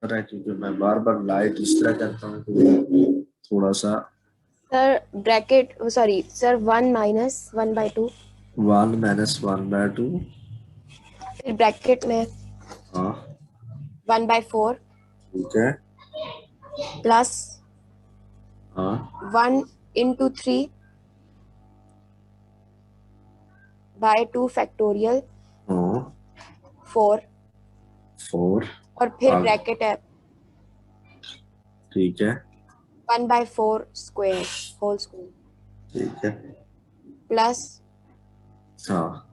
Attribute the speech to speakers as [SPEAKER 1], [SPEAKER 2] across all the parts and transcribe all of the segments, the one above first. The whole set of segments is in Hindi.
[SPEAKER 1] है क्योंकि मैं बार बार लाइट इस तरह करता हूँ तो थोड़ा सा।
[SPEAKER 2] Sir bracket, sorry sir, 1 - 1/2,
[SPEAKER 1] 1 - 1/2।
[SPEAKER 2] फिर ब्रैकेट में
[SPEAKER 1] हाँ
[SPEAKER 2] 1/4
[SPEAKER 1] ठीक है।
[SPEAKER 2] प्लस
[SPEAKER 1] हाँ
[SPEAKER 2] 1 × 3/2 फैक्टोरियल
[SPEAKER 1] हाँ
[SPEAKER 2] 4,
[SPEAKER 1] 4।
[SPEAKER 2] और फिर
[SPEAKER 1] आगे
[SPEAKER 2] ब्रैकेट है
[SPEAKER 1] ठीक है।
[SPEAKER 2] 1/4 स्क्वायर होल स्क्वायर
[SPEAKER 1] ठीक है।
[SPEAKER 2] प्लस
[SPEAKER 1] हाँ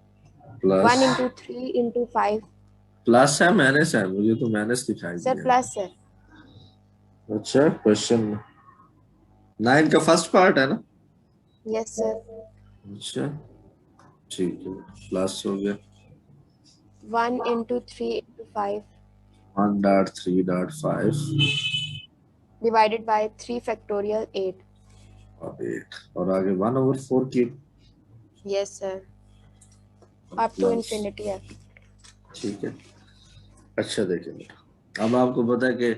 [SPEAKER 1] प्लस।
[SPEAKER 2] 1 × 3 × 5।
[SPEAKER 1] प्लस है माइनस है, मुझे तो माइनस दिखाई
[SPEAKER 2] सर
[SPEAKER 1] दिया।
[SPEAKER 2] प्लस है।
[SPEAKER 1] अच्छा क्वेश्चन 9 का फर्स्ट पार्ट है ना।
[SPEAKER 2] Yes sir.
[SPEAKER 1] अच्छा ठीक है, प्लस हो गया।
[SPEAKER 2] 1 × 3 × 5
[SPEAKER 1] 1.3.5
[SPEAKER 2] डिवाइडेड बाय 3 फैक्टोरियल 8।
[SPEAKER 1] और 8 और आगे 1/4 की
[SPEAKER 2] yes sir, up two
[SPEAKER 1] plus.
[SPEAKER 2] Infinity है।
[SPEAKER 1] ठीक है। अच्छा देखिए बेटा, अब आपको पता है कि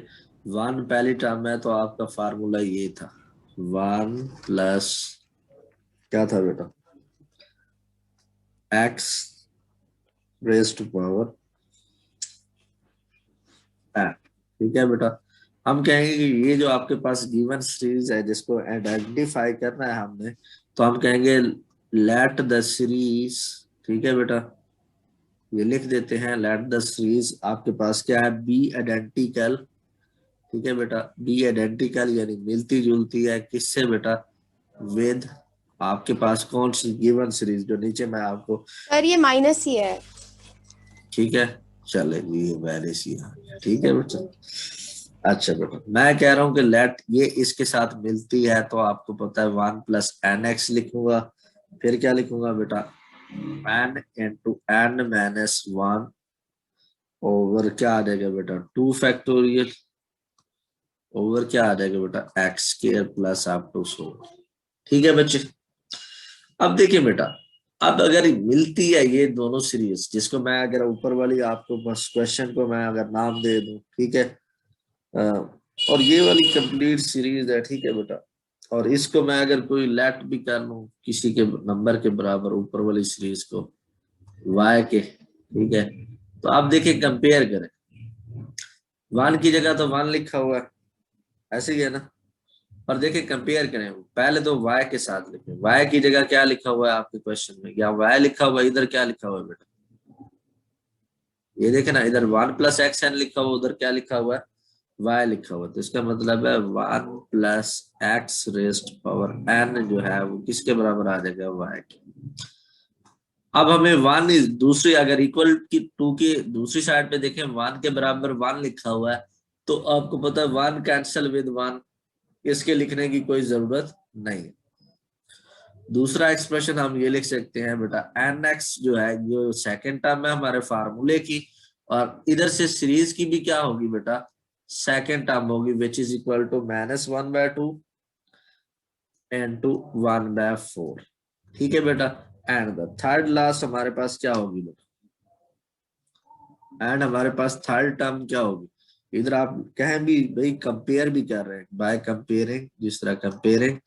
[SPEAKER 1] 1 पहली टर्म है तो आपका फार्मूला ये था। 1 प्लस क्या था बेटा, x raise to power n। ठीक है बेटा, हम कहेंगे कि ये जो आपके पास गिवन सीरीज है जिसको आइडेंटिफाई करना है हमने, तो हम कहेंगे लेट द सीरीज। ठीक है बेटा, ये लिख देते हैं लेट द सीरीज आपके पास क्या है, बी आइडेंटिकल। ठीक है बेटा, बी आइडेंटिकल यानी मिलती जुलती है किससे बेटा, विद आपके पास कौन सी गिवन सीरीज जो नीचे मैं आपको।
[SPEAKER 2] सर ये माइनस ही है।
[SPEAKER 1] ठीक है चलेगी, ये वैलिस ही आ गया। ठीक है बेटा। अच्छा बेटा, मैं कह रहा हूं कि लेट ये इसके साथ मिलती है तो आपको पता है 1 + n x लिखूंगा। फिर क्या लिखूंगा बेटा, n × n - 1 ओवर क्या आ जाएगा बेटा 2 फैक्टोरियल ओवर क्या आ जाएगा बेटा x² प्लस आप टू सो। ठीक है बच्चे। अब देखिए बेटा, अब अगर मिलती है ये दोनों सीरीज जिसको मैं अगर ऊपर वाली आपको बस क्वेश्चन को मैं अगर नाम दे दूं, ठीक है, अ, और ये वाली कंप्लीट सीरीज है। ठीक है बेटा, और इसको मैं अगर कोई लेट भी कर लूं किसी के नंबर के बराबर ऊपर वाली सीरीज को y के, ठीक है, तो आप देखिए कंपेयर करें। 1 की जगह तो 1 लिखा हुआ है, ऐसे ही है ना। और देखिए कंपेयर करें, पहले तो y के साथ लिखें, y की जगह क्या लिखा हुआ है आपके क्वेश्चन में, या y लिखा हुआ है, इधर क्या लिखा हुआ है बेटा, ये देखे ना, इधर 1 + xn लिखा हुआ, उधर क्या लिखा हुआ है, y लिखा हुआ है। तो इसका मतलब है 1 + x⁻n जो है वो किसके बराबर आ जाएगा, y के। अब हमें 1 इज दूसरी, अगर इक्वल की 2 की दूसरी साइड पे देखें 1 के बराबर 1 लिखा हुआ है, तो आपको पता है 1 कैंसिल विद 1, इसके लिखने की कोई जरूरत नहीं है। दूसरा एक्सप्रेशन हम ये लिख सकते हैं बेटा, एन एक्स जो है जो सेकेंड टर्म है हमारे फार्मूले की, और इधर से सीरीज की भी क्या होगी बेटा, सेकेंड टर्म होगी, विच इज इक्वल टू -1/2 × 1/4। ठीक है बेटा, एंड द थर्ड लास्ट हमारे पास क्या होगी बेटा, एंड हमारे पास थर्ड टर्म क्या होगी, इधर आप कहें भी भाई कंपेयर भी कर रहे हैं बाय कंपेयरिंग, जिस तरह कंपेयरिंग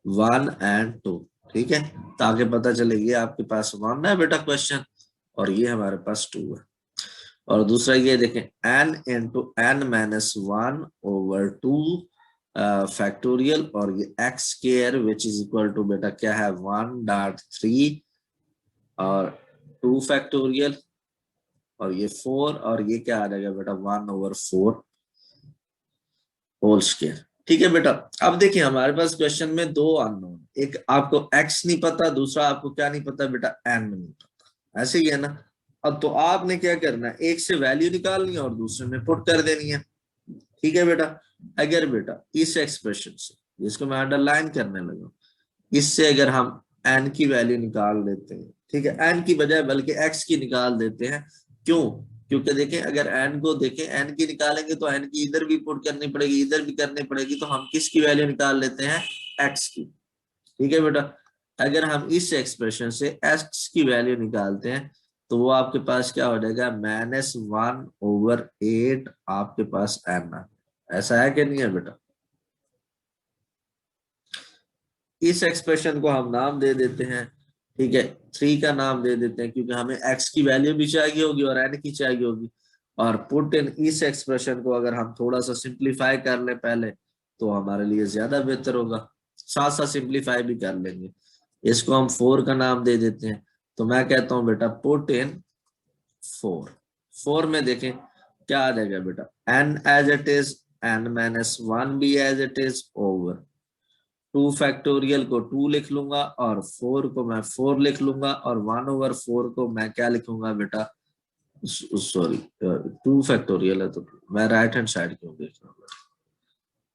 [SPEAKER 1] 1 and 2। ठीक है, ताकि पता चले ये आपके पास 1 है बेटा क्वेश्चन, और ये हमारे पास 2 है। और दूसरा ये देखें, n × n - 1/2 फैक्टोरियल, और ये x² which is equal to बेटा क्या है 1.3 और 2 फैक्टोरियल, और ये 4, और ये क्या आ जाएगा बेटा 1/4 होल स्क्वायर। ठीक है बेटा। अब देखिए हमारे पास क्वेश्चन में दो अननोन, एक आपको x नहीं पता, दूसरा आपको क्या नहीं पता बेटा, n नहीं पता, ऐसे ही है ना। अब तो आपने क्या करना है, एक से वैल्यू निकालनी है और दूसरे में पुट कर देनी है। ठीक है बेटा, अगर बेटा इस एक्सप्रेशन से, जिसको मैं अंडरलाइन करने लगा, इससे अगर हम n की वैल्यू निकाल लेते हैं, ठीक है, n की बजाय बल्कि x की निकाल देते हैं। क्यों, क्योंकि देखें अगर n को देखें, n की निकालेंगे तो n की इधर भी पुट करनी पड़ेगी, इधर भी करनी पड़ेगी, तो हम किसकी वैल्यू निकाल लेते हैं, x की। ठीक है बेटा, अगर हम इस एक्सप्रेशन से x की वैल्यू निकालते हैं तो वो आपके पास क्या हो जाएगा, -1/8 आपके पास n। ऐसा है कि नहीं है बेटा? इस एक्सप्रेशन को हम नाम दे देते हैं, ठीक है, 3 का नाम दे देते हैं, क्योंकि हमें x की वैल्यू भी चाहिए होगी और n की चाहिए होगी। और पुट इन इस एक्सप्रेशन को अगर हम थोड़ा सा सिंप्लीफाई कर ले पहले, तो हमारे लिए ज्यादा बेहतर होगा। साथ साथ सिंप्लीफाई भी कर लेंगे। इसको हम 4 का नाम दे देते हैं। तो मैं कहता हूं बेटा पुट इन 4 में देखें क्या आ जाएगा बेटा, n as it is, n-1 भी as it is, over 2 factorial को 2 लिख लूंगा और 4 को मैं 4 लिख लूंगा और 1/4 को मैं क्या लिखूंगा बेटा, सॉरी 2 फैक्टोरियल है तो मैं राइट हैंड साइड क्यों देख रहा हूँ,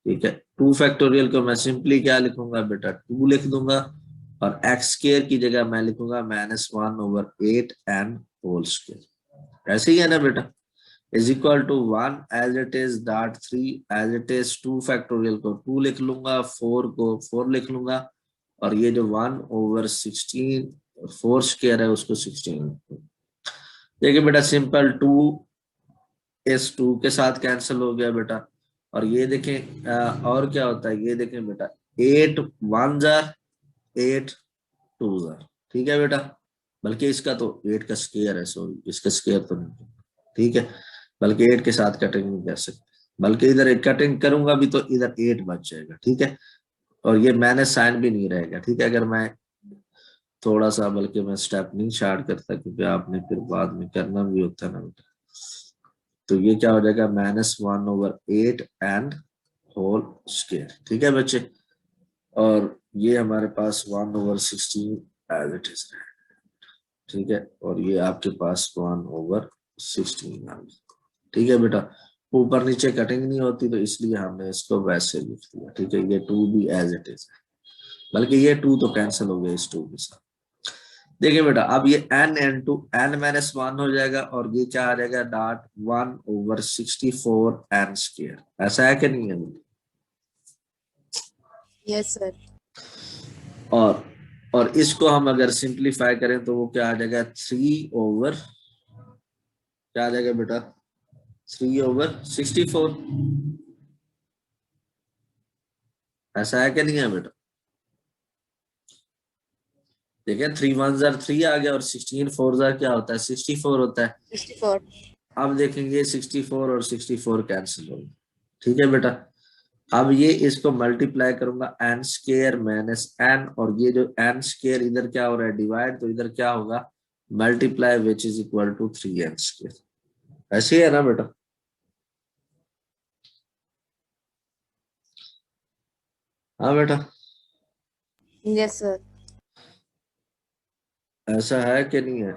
[SPEAKER 1] ठीक है। 2 फैक्टोरियल को मैं सिंपली क्या लिखूंगा बेटा, 2 लिख दूंगा और एक्स स्क्वायर की जगह मैं लिखूंगा -1/8 n होल स्क्वायर। ऐसे ही है ना बेटा, is equal to 1 as it is, dot 3 as it is, 2 factorial को 2 लिख लूंगा, 4 को 4 लिख लूंगा और ये जो 1/16 4 स्क्वायर है उसको 16। देखिए बेटा सिंपल, 2 इस 2 के साथ कैंसिल हो गया बेटा। और ये देखें और क्या होता है, ये देखें बेटा 8 1 8 2, ठीक है बेटा। बल्कि इसका तो 8 का स्क्वायर है, सॉरी इसका स्क्वायर तो नहीं, ठीक है। बल्कि 8 के साथ कटिंग नहीं कर सकते, बल्कि इधर एक कटिंग करूंगा भी तो इधर 8 बच जाएगा, ठीक है। और ये मैंने साइन भी नहीं रहेगा, ठीक है। अगर मैं थोड़ा सा, बल्कि मैं स्टेप नहीं स्टार्ट करता क्योंकि आपने फिर बाद में करना भी होता है ना बेटा। तो ये क्या हो जाएगा, -1/8 n होल स्क्वायर, ठीक है बच्चे। और ये हमारे पास 1/16 एज इट इज, ठीक है। और ये आपके पास 1/16, ठीक है बेटा। ऊपर नीचे कटिंग नहीं होती तो इसलिए हमने इसको वैसे लिख दिया, ठीक है। ये 2 भी एज इट इज है, बल्कि ये 2 तो कैंसिल हो गया इस 2 के साथ। देखिए बेटा अब ये n-1 हो जाएगा और ये क्या आ जाएगा, डॉट 1/64 n स्क्वायर। ऐसा है कि नहीं है?
[SPEAKER 2] Yes sir.
[SPEAKER 1] और इसको हम अगर सिंप्लीफाई करें तो वो क्या आ जाएगा, 3 ओवर क्या आ जाएगा बेटा, 3/64। ऐसा है कि नहीं है बेटा? देखिए 3 1 3 आ गया और 16 4 क्या होता है, 64 होता है।
[SPEAKER 2] 64।
[SPEAKER 1] अब देखेंगे 64 और 64 कैंसिल होगा, ठीक है बेटा। अब ये इसको मल्टीप्लाई करूंगा n स्क्वायर -n, और ये जो n स्क्वायर इधर क्या हो रहा है, डिवाइड, तो इधर क्या होगा, multiply which is equal to 3n square. ऐसे है ना बेटा? हाँ बेटा,
[SPEAKER 2] यस सर।
[SPEAKER 1] ऐसा है कि नहीं है?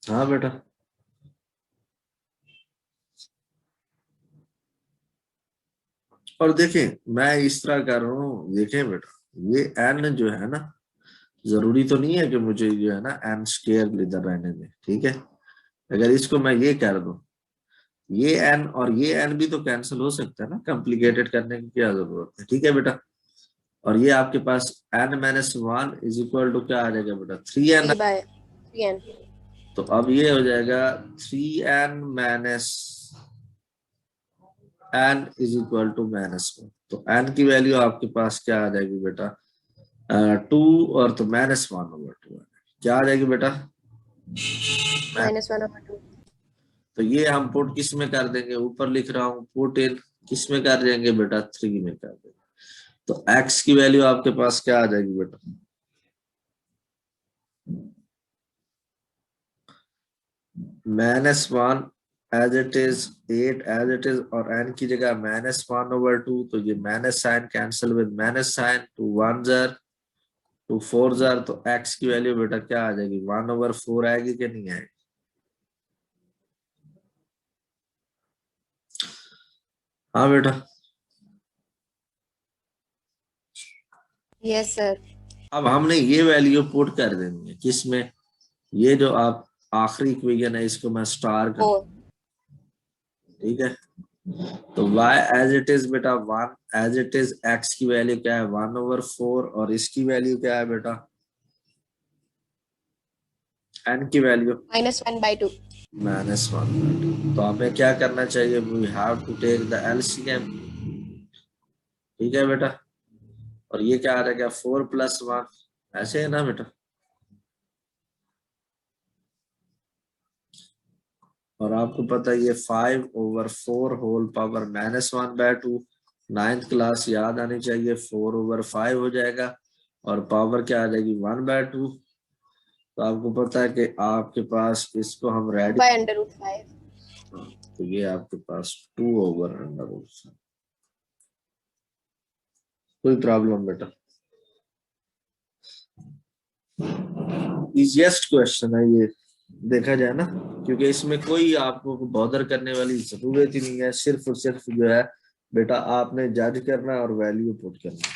[SPEAKER 1] हाँ बेटा। और देखें मैं इस तरह कर रहा हूँ, देखें बेटा ये n जो है ना, जरूरी तो नहीं है कि मुझे जो है ना n स्क्वायर इधर रहने दें, ठीक है। अगर इसको मैं ये कर दूं, ये n और ये n भी तो कैंसिल हो सकता है ना, कॉम्प्लिकेटेड करने की क्या जरूरत है, ठीक है बेटा। और ये आपके पास n-1 इज इक्वल टू क्या आ जाएगा बेटा, 3n।
[SPEAKER 2] 3/3n।
[SPEAKER 1] तो अब ये हो जाएगा 3n minus n is equal to -1। तो n की वैल्यू आपके पास क्या आ जाएगी बेटा, 2 और तो -1/2 क्या आ जाएगी बेटा,
[SPEAKER 2] -1/2।
[SPEAKER 1] तो ये हम पुट किस में कर देंगे, ऊपर लिख रहा हूँ, पुट इन किस में कर देंगे बेटा, 3 में कर देंगे। तो x की वैल्यू आपके पास क्या आ जाएगी बेटा, -1 as it is, 8 as it is, और n की जगह -1/2। तो ये minus sign cancel with minus sign, 2 1 2 4 तो x की वैल्यू बेटा क्या आ जाएगी, 1/4 आएगी कि नहीं आएगी? हाँ बेटा।
[SPEAKER 2] Yes sir.
[SPEAKER 1] अब हमने ये वैल्यू पुट कर देनी है किसमें, ये जो आप आखिरी इक्वेशन है इसको मैं स्टार कर,
[SPEAKER 2] 4।
[SPEAKER 1] ठीक है। तो y एज इट इज बेटा 1 एज इट इज x की वैल्यू क्या है 1/4 और इसकी वैल्यू क्या है बेटा n की वैल्यू
[SPEAKER 2] -1/2।
[SPEAKER 1] -1/2। तो हमें क्या करना चाहिए we have to take the LCM. ठीक है बेटा, और ये क्या आ रहेगा 4 + 1, ऐसे है ना बेटा। और आपको पता है ये 5/4 होल पावर -1/2, 9th क्लास याद आनी चाहिए, 4/5 हो जाएगा और पावर क्या आ जाएगी 1/2। तो आपको पता है कि आपके पास इसको हम रेडी,
[SPEAKER 2] /√5।
[SPEAKER 1] तो ये आपके पास 2/√5। कोई प्रॉब्लम बेटा? इजिएस्ट क्वेश्चन है ये देखा जाए ना, क्योंकि इसमें कोई आपको बॉदर करने वाली जरूरत ही नहीं है, सिर्फ और सिर्फ जो है बेटा आपने जज करना और वैल्यू पुट करना।